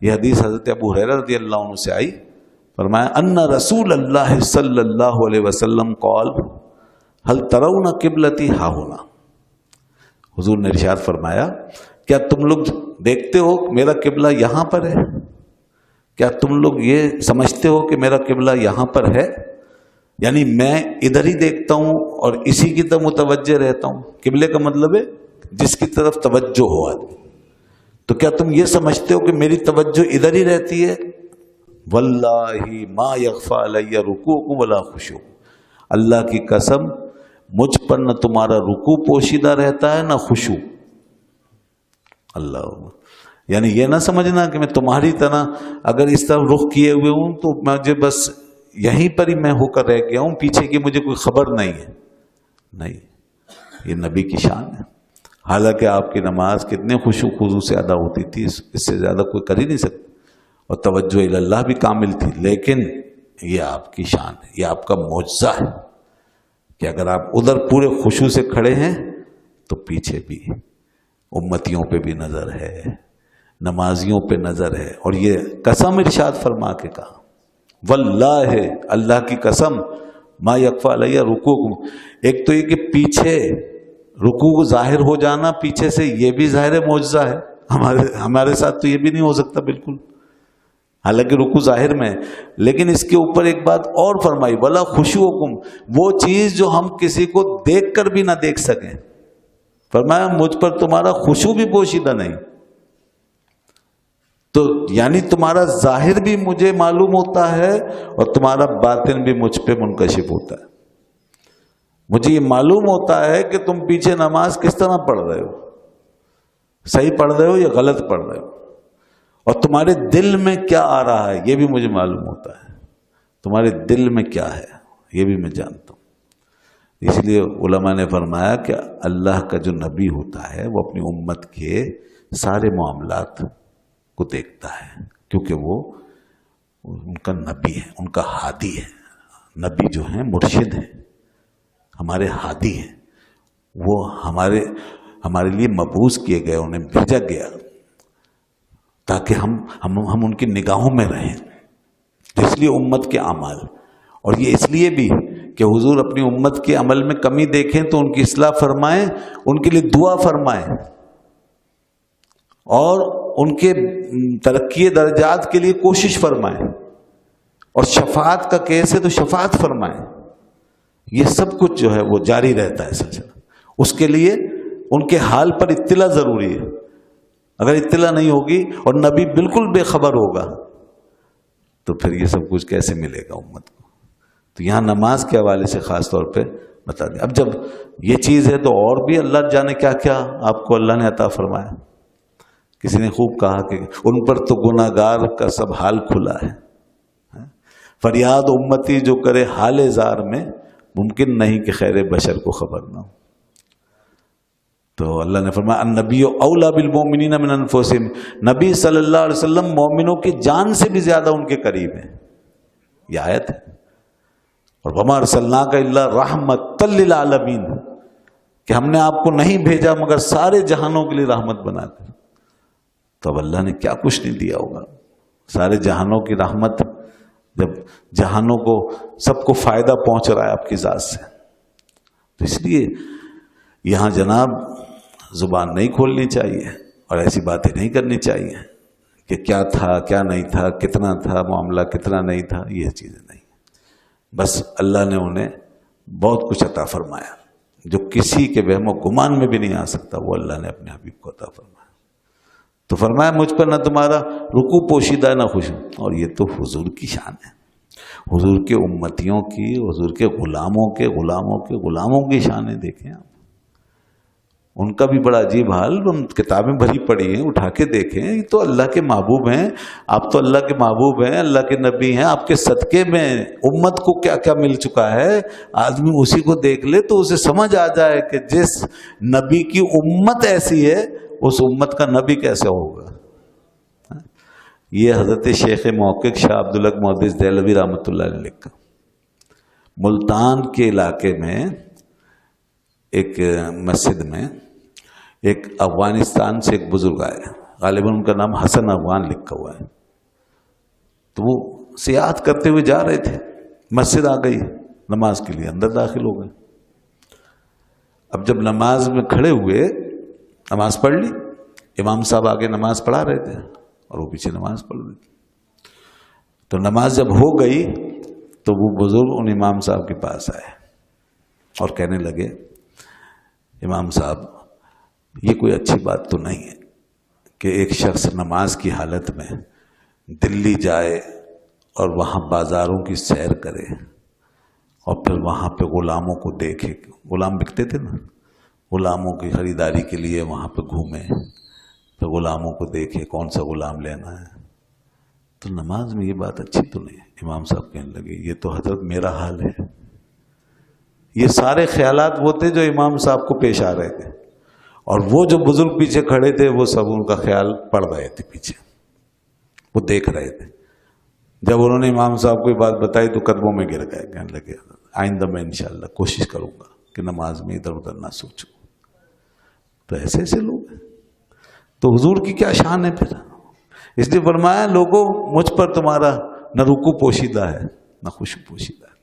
یہ حدیث حضرت ابو ہریرہ رضی اللہ عنہ سے آئی، فرمایا ان رسول اللہ صلی اللہ علیہ وسلم قال هل ترون قبلتی ہا ہونا، حضور نے ارشاد فرمایا کیا تم لوگ دیکھتے ہو میرا قبلہ یہاں پر ہے؟ کیا تم لوگ یہ سمجھتے ہو کہ میرا قبلہ یہاں پر ہے؟ یعنی میں ادھر ہی دیکھتا ہوں اور اسی کی طرف متوجہ رہتا ہوں۔ قبلے کا مطلب ہے جس کی طرف توجہ ہو آدمی۔ تو کیا تم یہ سمجھتے ہو کہ میری توجہ ادھر ہی رہتی ہے؟ واللہ ما یخفی علی رکوعکم ولا خشوع، اللہ کی قسم مجھ پر نہ تمہارا رکوع پوشیدہ رہتا ہے نہ خشوع۔ اللہ، یعنی یہ نہ سمجھنا کہ میں تمہاری طرح اگر اس طرح رخ کیے ہوئے ہوں تو مجھے بس یہیں پر ہی میں ہو کر رہ گیا ہوں، پیچھے کی مجھے کوئی خبر نہیں ہے۔ نہیں، یہ نبی کی شان ہے۔ حالانکہ آپ کی نماز کتنے خشوع خضوع سے ادا ہوتی تھی، اس سے زیادہ کوئی کر ہی نہیں سکتا، اور توجہ الی اللہ بھی کامل تھی، لیکن یہ آپ کی شان ہے، یہ آپ کا معجزہ ہے کہ اگر آپ ادھر پورے خشوع سے کھڑے ہیں تو پیچھے بھی امتیوں پہ بھی نظر ہے، نمازیوں پہ نظر ہے۔ اور یہ قسم ارشاد فرما کے کہا، واللہ، اللہ کی قسم، ما یکفی علی رکوعکم، ایک تو یہ کہ پیچھے رکوع ظاہر ہو جانا پیچھے سے، یہ بھی ظاہر معجزہ ہے۔ ہمارے ساتھ تو یہ بھی نہیں ہو سکتا بالکل، حالانکہ رکوع ظاہر میں ہے، لیکن اس کے اوپر ایک بات اور فرمائی، ولا خشوعکم، وہ چیز جو ہم کسی کو دیکھ کر بھی نہ دیکھ سکیں، فرمایا مجھ پر تمہارا خشوع بھی پوشیدہ نہیں۔ تو یعنی تمہارا ظاہر بھی مجھے معلوم ہوتا ہے اور تمہارا باطن بھی مجھ پہ منکشف ہوتا ہے۔ مجھے یہ معلوم ہوتا ہے کہ تم پیچھے نماز کس طرح پڑھ رہے ہو، صحیح پڑھ رہے ہو یا غلط پڑھ رہے ہو، اور تمہارے دل میں کیا آ رہا ہے یہ بھی مجھے معلوم ہوتا ہے، تمہارے دل میں کیا ہے یہ بھی میں جانتا ہوں۔ اس لیے علماء نے فرمایا کہ اللہ کا جو نبی ہوتا ہے وہ اپنی امت کے سارے معاملات کو دیکھتا ہے، کیونکہ وہ ان کا نبی ہے، ان کا ہادی ہے۔ نبی جو ہیں مرشد ہیں، ہمارے ہادی ہیں، وہ ہمارے لیے مبعوث کیے گئے، انہیں بھیجا گیا تاکہ ہم ان کی نگاہوں میں رہیں۔ اس لیے امت کے اعمال، اور یہ اس لیے بھی کہ حضور اپنی امت کے عمل میں کمی دیکھیں تو ان کی اصلاح فرمائیں، ان کے لیے دعا فرمائیں، اور ان کے ترقی درجات کے لیے کوشش فرمائیں، اور شفاعت کا کیس ہے تو شفاعت فرمائیں۔ یہ سب کچھ جو ہے وہ جاری رہتا ہے سلسلہ۔ اس کے لیے ان کے حال پر اطلاع ضروری ہے۔ اگر اطلاع نہیں ہوگی اور نبی بالکل بے خبر ہوگا تو پھر یہ سب کچھ کیسے ملے گا امت کو؟ تو یہاں نماز کے حوالے سے خاص طور پہ بتا دیں۔ اب جب یہ چیز ہے تو اور بھی اللہ جانے کیا کیا آپ کو اللہ نے عطا فرمایا۔ کسی نے خوب کہا کہ ان پر تو گناہگار کا سب حال کھلا ہے، فریاد امتی جو کرے حال زار میں، ممکن نہیں کہ خیر بشر کو خبر نہ ہو۔ تو اللہ نے فرمایا النبی اولا بالمؤمنین من انفسہم، نبی صلی اللہ علیہ وسلم مومنوں کی جان سے بھی زیادہ ان کے قریب ہیں، یہ آیت ہے۔ اور وما ارسلناک الا رحمۃ للعالمین، کہ ہم نے آپ کو نہیں بھیجا مگر سارے جہانوں کے لیے رحمت بنا کر۔ تو اب اللہ نے کیا کچھ نہیں دیا ہوگا، سارے جہانوں کی رحمت، جب جہانوں کو سب کو فائدہ پہنچ رہا ہے آپ کی ذات سے۔ تو اس لیے یہاں جناب زبان نہیں کھولنی چاہیے اور ایسی باتیں نہیں کرنی چاہیے کہ کیا تھا کیا نہیں تھا، کتنا تھا معاملہ کتنا نہیں تھا، یہ چیزیں نہیں۔ بس اللہ نے انہیں بہت کچھ عطا فرمایا جو کسی کے وہم و گمان میں بھی نہیں آ سکتا، وہ اللہ نے اپنے حبیب کو عطا فرمایا۔ تو فرمایا مجھ پر نہ تمہارا رکوع پوشیدہ نہ خشوع، اور یہ تو حضور کی شان ہے، حضور کے امتیوں کی، حضور کے غلاموں کی شانیں دیکھیں آپ، ان کا بھی بڑا عجیب حال۔ ہم کتابیں بھری پڑھی ہیں، اٹھا کے دیکھیں، یہ تو اللہ کے محبوب ہیں، آپ تو اللہ کے محبوب ہیں، اللہ کے نبی ہیں، آپ کے صدقے میں امت کو کیا کیا مل چکا ہے۔ آدمی اسی کو دیکھ لے تو اسے سمجھ آ جائے کہ جس نبی کی امت ایسی ہے اس امت کا نبی کیسے ہوگا۔ یہ حضرت شیخ محقق شاہ عبدالحق محدث دہلوی رحمۃ اللہ علیہ لکھا۔ ملتان کے علاقے میں ایک مسجد میں ایک افغانستان سے ایک بزرگ آئے، غالباً ان کا نام حسن افغان لکھا ہوا ہے. تو وہ سیاحت کرتے ہوئے جا رہے تھے, مسجد آ گئی, نماز کے لیے اندر داخل ہو گئے. اب جب نماز میں کھڑے ہوئے, نماز پڑھ لی, امام صاحب آگے نماز پڑھا رہے تھے اور وہ پیچھے نماز پڑھ رہے تھے. تو نماز جب ہو گئی تو وہ بزرگ ان امام صاحب کے پاس آئے اور کہنے لگے, امام صاحب یہ کوئی اچھی بات تو نہیں ہے کہ ایک شخص نماز کی حالت میں دلی جائے اور وہاں بازاروں کی سیر کرے اور پھر وہاں پہ غلاموں کو دیکھے. غلام بکتے تھے نا, غلاموں کی خریداری کے لیے وہاں پہ گھومے, پھر غلاموں کو دیکھے کون سا غلام لینا ہے. تو نماز میں یہ بات اچھی تو نہیں ہے. امام صاحب کہنے لگے, یہ تو حضرت میرا حال ہے. یہ سارے خیالات وہ تھے جو امام صاحب کو پیش آ رہے تھے, اور وہ جو بزرگ پیچھے کھڑے تھے وہ سب ان کا خیال پڑ رہے تھے پیچھے, وہ دیکھ رہے تھے. جب انہوں نے امام صاحب کو یہ بات بتائی تو قدموں میں گر گئے, کہنے لگے آئندہ میں انشاءاللہ کوشش کروں گا کہ نماز میں ادھر ادھر نہ سوچوں. تو ایسے ایسے لوگ ہیں. تو حضور کی کیا شان ہے پھر. اس لیے فرمایا, لوگوں مجھ پر تمہارا نہ رکوع پوشیدہ ہے نہ خشوع پوشیدہ ہے.